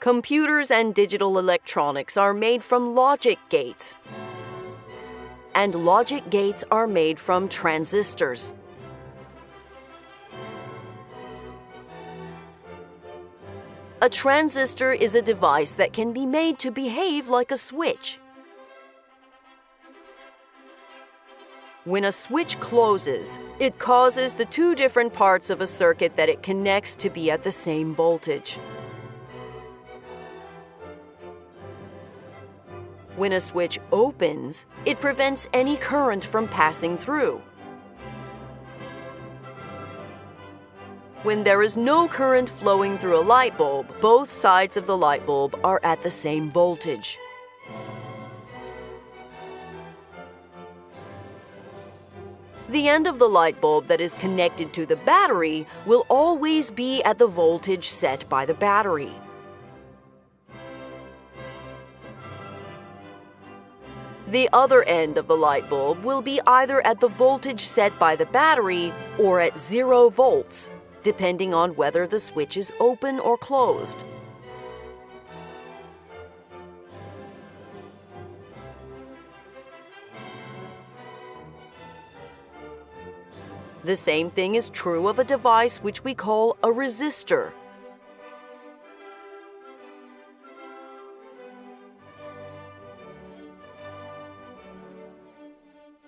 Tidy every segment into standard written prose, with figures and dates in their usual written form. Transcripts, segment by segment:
Computers and digital electronics are made from logic gates, and logic gates are made from transistors. A transistor is a device that can be made to behave like a switch. When a switch closes, it causes the two different parts of a circuit that it connects to be at the same voltage. When a switch opens, it prevents any current from passing through. When there is no current flowing through a light bulb, both sides of the light bulb are at the same voltage. The end of the light bulb that is connected to the battery will always be at the voltage set by the battery. The other end of the light bulb will be either at the voltage set by the battery or at 0 volts, depending on whether the switch is open or closed. The same thing is true of a device which we call a resistor.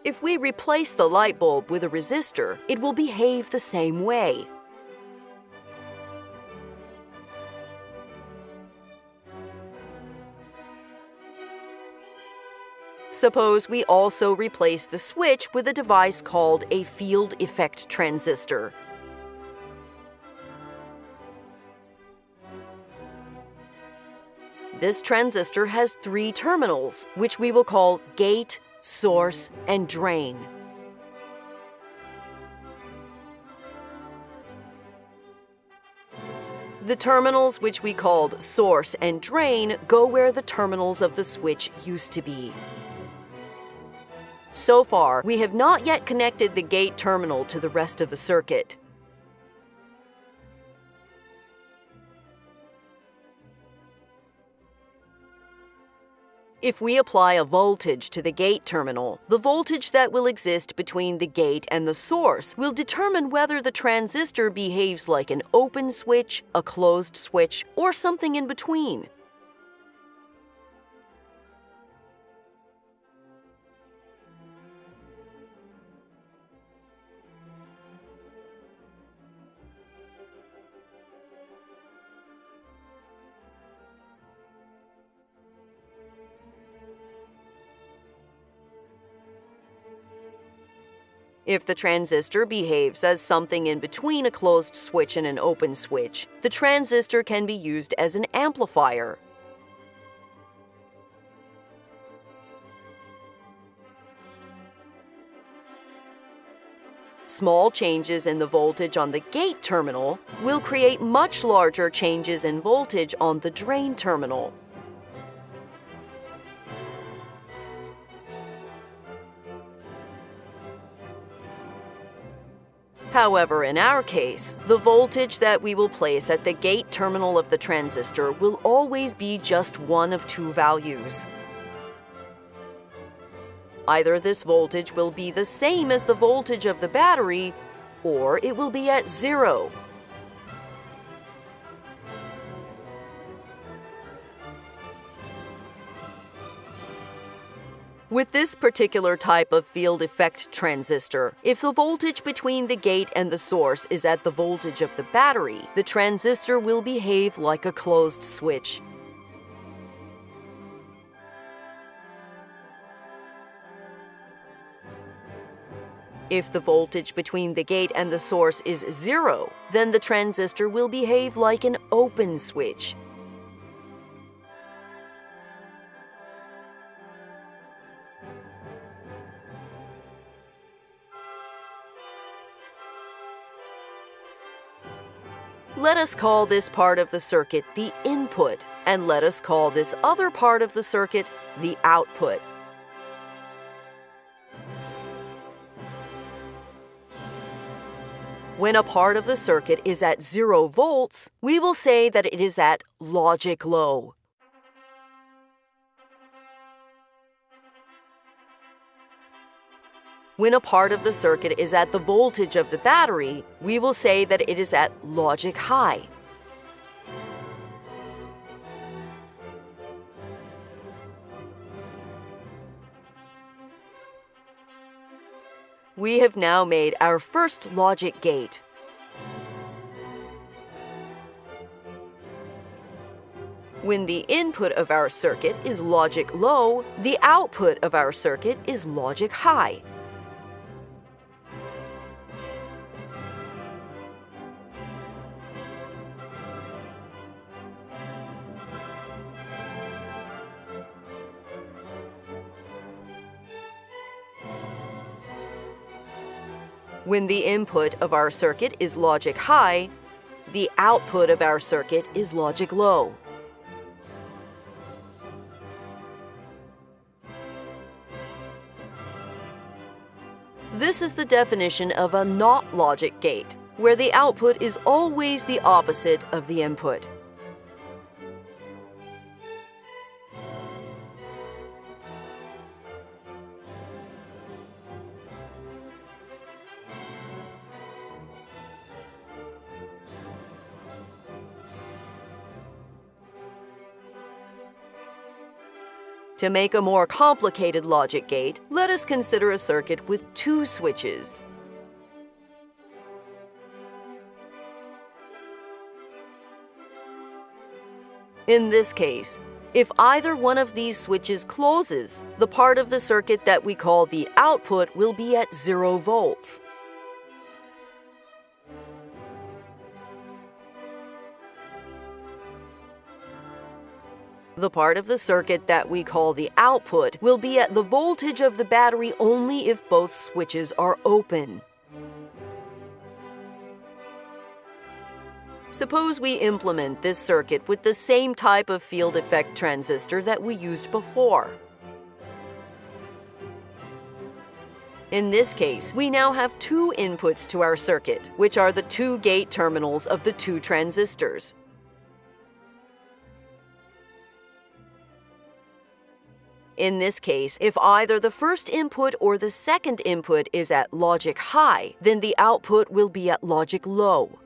If we replace the light bulb with a resistor, it will behave the same way. Suppose we also replace the switch with a device called a field effect transistor. This transistor has 3 terminals, which we will call gate, source, and drain. The terminals which we called source and drain go where the terminals of the switch used to be. So far, we have not yet connected the gate terminal to the rest of the circuit. If we apply a voltage to the gate terminal, the voltage that will exist between the gate and the source will determine whether the transistor behaves like an open switch, a closed switch, or something in between. If the transistor behaves as something in between a closed switch and an open switch, the transistor can be used as an amplifier. Small changes in the voltage on the gate terminal will create much larger changes in voltage on the drain terminal. However, in our case, the voltage that we will place at the gate terminal of the transistor will always be just one of 2 values. Either this voltage will be the same as the voltage of the battery, or it will be at 0. With this particular type of field effect transistor, if the voltage between the gate and the source is at the voltage of the battery, the transistor will behave like a closed switch. If the voltage between the gate and the source is 0, then the transistor will behave like an open switch. Let us call this part of the circuit the input, and let us call this other part of the circuit the output. When a part of the circuit is at 0 volts, we will say that it is at logic low. When a part of the circuit is at the voltage of the battery, we will say that it is at logic high. We have now made our first logic gate. When the input of our circuit is logic low, the output of our circuit is logic high. When the input of our circuit is logic high, the output of our circuit is logic low. This is the definition of a not logic gate, where the output is always the opposite of the input. To make a more complicated logic gate, let us consider a circuit with 2 switches. In this case, if either one of these switches closes, the part of the circuit that we call the output will be at 0 volts. The part of the circuit that we call the output will be at the voltage of the battery only if both switches are open. Suppose we implement this circuit with the same type of field effect transistor that we used before. In this case, we now have 2 inputs to our circuit, which are the 2 gate terminals of the 2 transistors. In this case, if either the first input or the second input is at logic high, then the output will be at logic low.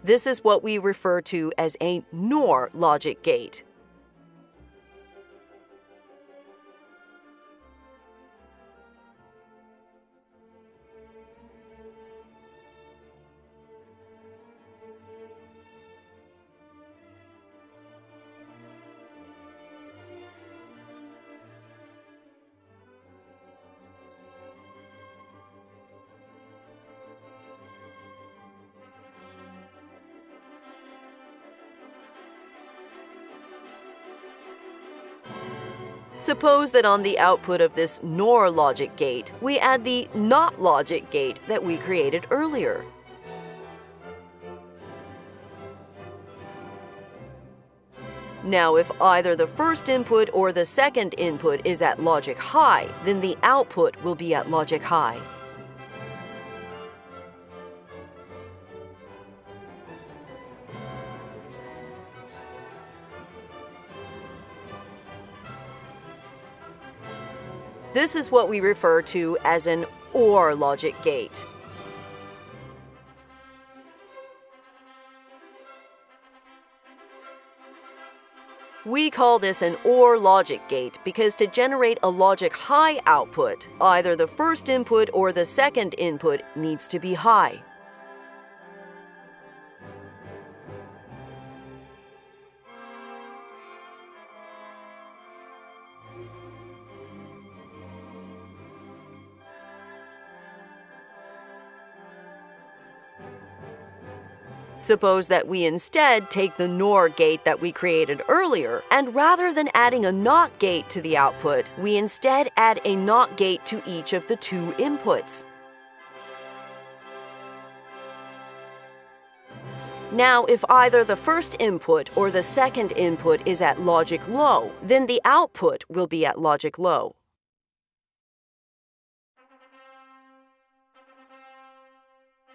This is what we refer to as a NOR logic gate. Suppose that on the output of this NOR logic gate, we add the NOT logic gate that we created earlier. Now, if either the first input or the second input is at logic high, then the output will be at logic high. This is what we refer to as an OR logic gate. We call this an OR logic gate because to generate a logic high output, either the first input or the second input needs to be high. Suppose that we instead take the NOR gate that we created earlier, and rather than adding a NOT gate to the output, we instead add a NOT gate to each of the 2 inputs. Now, if either the first input or the second input is at logic low, then the output will be at logic low.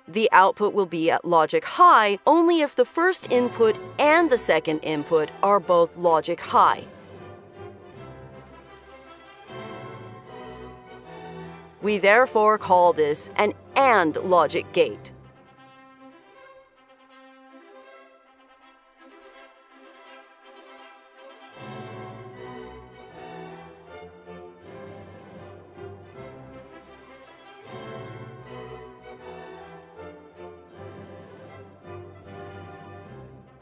The output will be at logic high only if the first input and the second input are both logic high. We therefore call this an AND logic gate.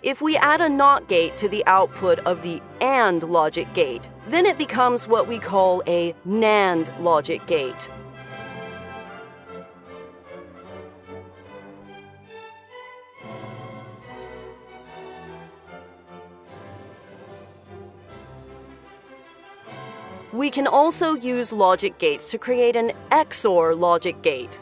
If we add a NOT gate to the output of the AND logic gate, then it becomes what we call a NAND logic gate. We can also use logic gates to create an XOR logic gate.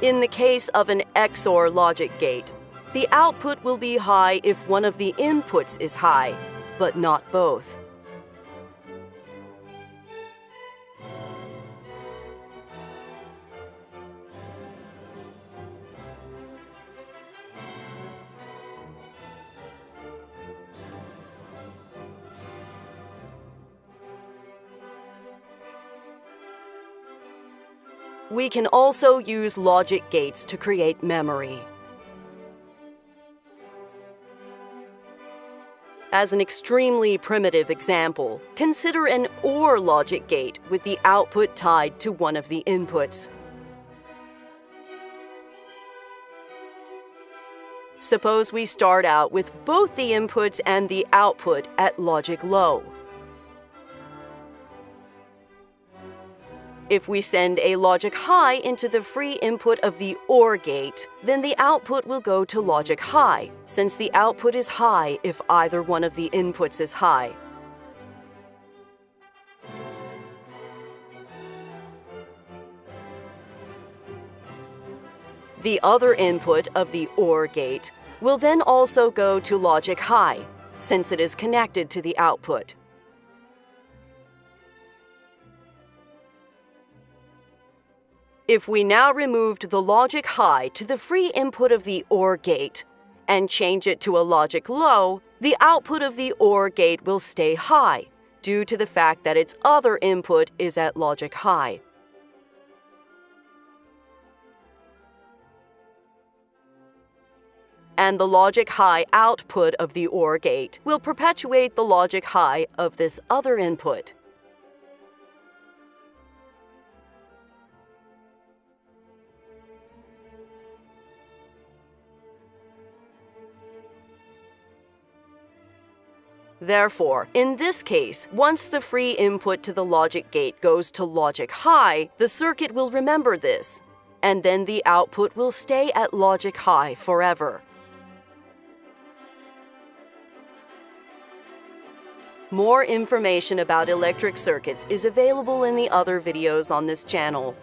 In the case of an XOR logic gate, the output will be high if one of the inputs is high, but not both. We can also use logic gates to create memory. As an extremely primitive example, consider an OR logic gate with the output tied to one of the inputs. Suppose we start out with both the inputs and the output at logic low. If we send a logic high into the free input of the OR gate, then the output will go to logic high, since the output is high if either one of the inputs is high. The other input of the OR gate will then also go to logic high, since it is connected to the output. If we now removed the logic high to the free input of the OR gate and change it to a logic low, the output of the OR gate will stay high due to the fact that its other input is at logic high. And the logic high output of the OR gate will perpetuate the logic high of this other input. Therefore, in this case, once the free input to the logic gate goes to logic high, the circuit will remember this, and then the output will stay at logic high forever. More information about electric circuits is available in the other videos on this channel.